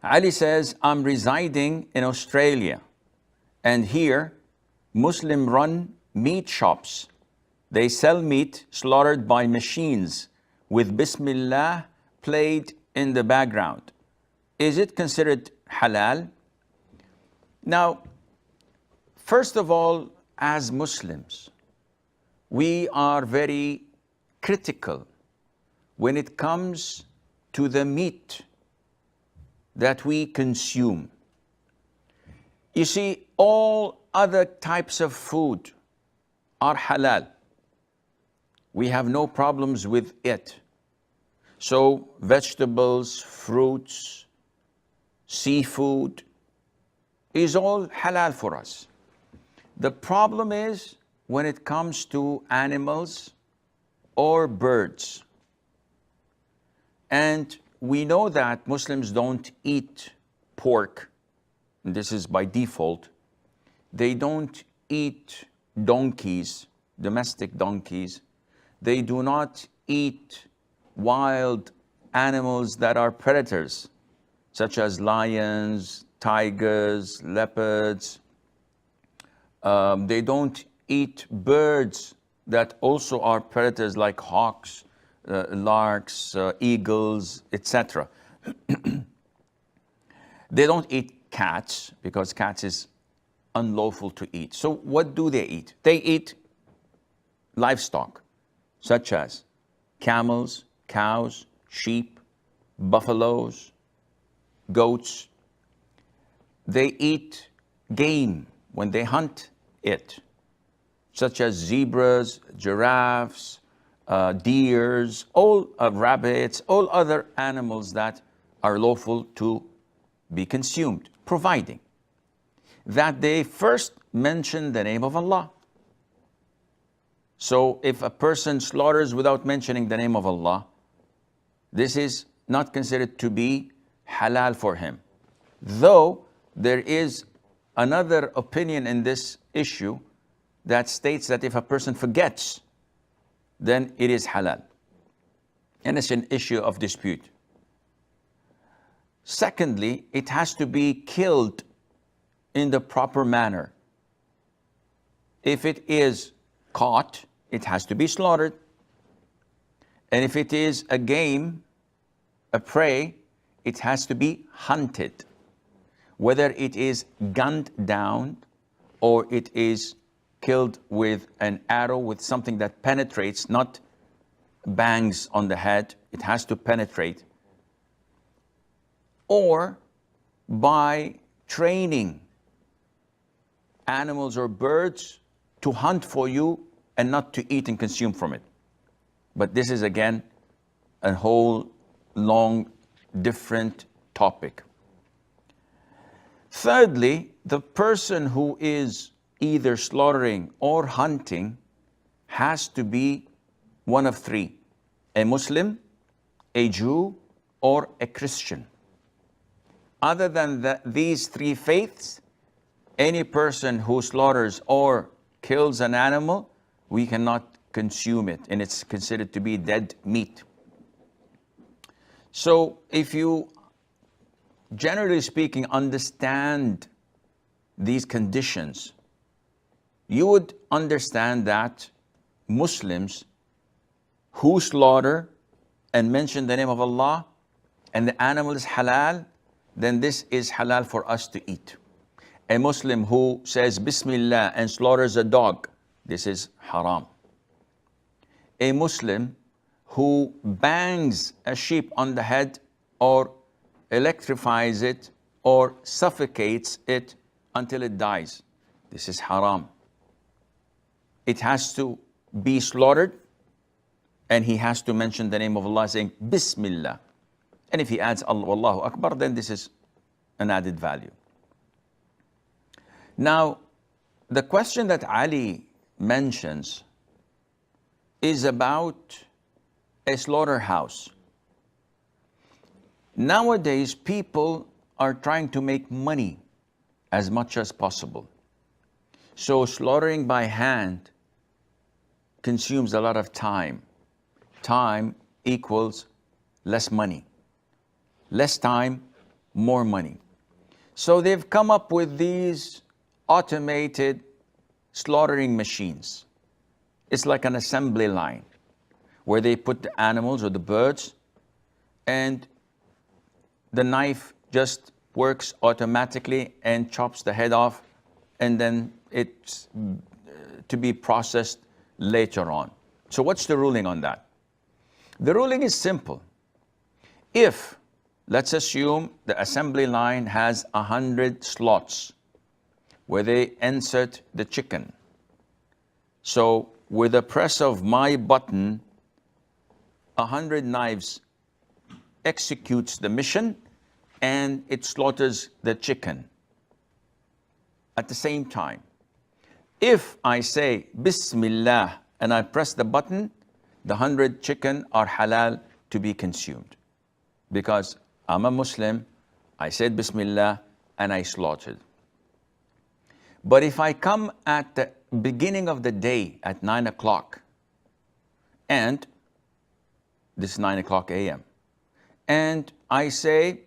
Ali says, I'm residing in Australia, and here Muslim run meat shops. They sell meat slaughtered by machines with Bismillah played in the background. Is it considered halal? Now, first of all, as Muslims, we are very critical when it comes to the meat that we consume. You see, all other types of food are halal. We have no problems with it. So vegetables, fruits, seafood is all halal for us. The problem is when it comes to animals or birds. And we know that Muslims don't eat pork, and this is by default. They don't eat donkeys, domestic donkeys. They do not eat wild animals that are predators, such as lions, tigers, leopards. They don't eat birds that also are predators like hawks, larks, eagles, etc. They don't eat cats because cats is unlawful to eat. So what do they eat? They eat livestock such as camels, cows, sheep, buffaloes, goats. They eat game when they hunt it, such as zebras, giraffes, deers, all rabbits, all other animals that are lawful to be consumed, providing that they first mention the name of Allah. So if a person slaughters without mentioning the name of Allah, this is not considered to be halal for him. Though there is another opinion in this issue that states that if a person forgets, then it is halal. And it's an issue of dispute. Secondly, it has to be killed in the proper manner. If it is caught, it has to be slaughtered. And if it is a game, a prey, it has to be hunted. Whether it is gunned down or it is killed with an arrow, with something that penetrates, not bangs on the head, it has to penetrate. Or by training animals or birds to hunt for you and not to eat and consume from it. But this is again a whole long different topic. Thirdly, the person who is either slaughtering or hunting has to be one of three: a Muslim, a Jew, or a Christian. Other than these three faiths, any person who slaughters or kills an animal, we cannot consume it, and it's considered to be dead meat. So if you, generally speaking, understand these conditions, you would understand that Muslims who slaughter and mention the name of Allah and the animal is halal, then this is halal for us to eat. A Muslim who says Bismillah and slaughters a dog, this is haram. A Muslim who bangs a sheep on the head or electrifies it or suffocates it until it dies, this is haram. It has to be slaughtered and he has to mention the name of Allah saying Bismillah. And if he adds Allahu Akbar, then this is an added value. Now, the question that Ali mentions is about a slaughterhouse. Nowadays, people are trying to make money as much as possible. So slaughtering by hand consumes a lot of time. Time equals less money. Less time more money. So they've come up with these automated slaughtering machines. It's like an assembly line where they put the animals or the birds, and the knife just works automatically and chops the head off, and then it's to be processed later on. So what's the ruling on that? The ruling is simple. If, let's assume the assembly line has 100 slots where they insert the chicken. So with a press of my button, 100 knives executes the mission and it slaughters the chicken at the same time. If I say Bismillah and I press the button, the 100 chicken are halal to be consumed. Because I'm a Muslim, I said Bismillah and I slaughtered. But if I come at the beginning of the day at 9 o'clock, and this is 9 o'clock a.m., and I say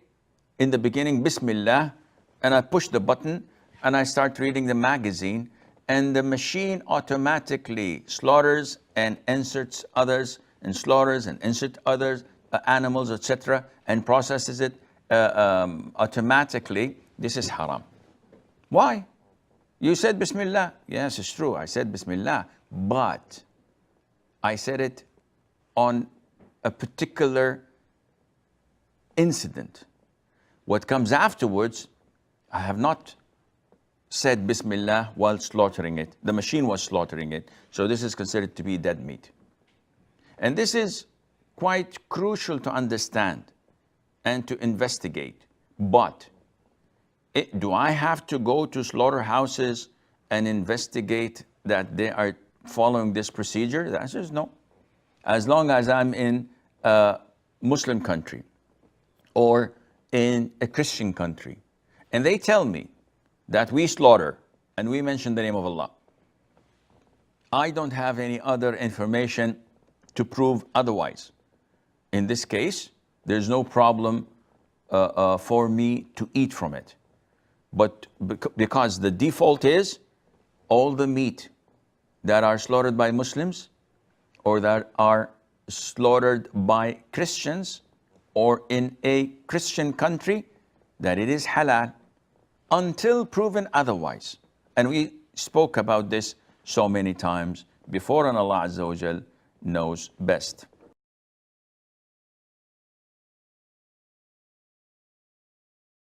in the beginning Bismillah, and I push the button and I start reading the magazine, and the machine automatically slaughters and inserts others, and slaughters and inserts others, animals, etc., and processes it automatically, this is haram. Why? You said Bismillah. Yes, it's true, I said Bismillah, but I said it on a particular incident. What comes afterwards, I have not said Bismillah while slaughtering it. The machine was slaughtering it. So this is considered to be dead meat. And this is quite crucial to understand and to investigate. But do I have to go to slaughterhouses and investigate that they are following this procedure? The answer is no. As long as I'm in a Muslim country or in a Christian country, and they tell me that we slaughter and we mention the name of Allah, I don't have any other information to prove otherwise. In this case, there's no problem for me to eat from it. But because the default is all the meat that are slaughtered by Muslims or that are slaughtered by Christians or in a Christian country, that it is halal until proven otherwise. And we spoke about this so many times before, and Allah Azza wa Jal knows best.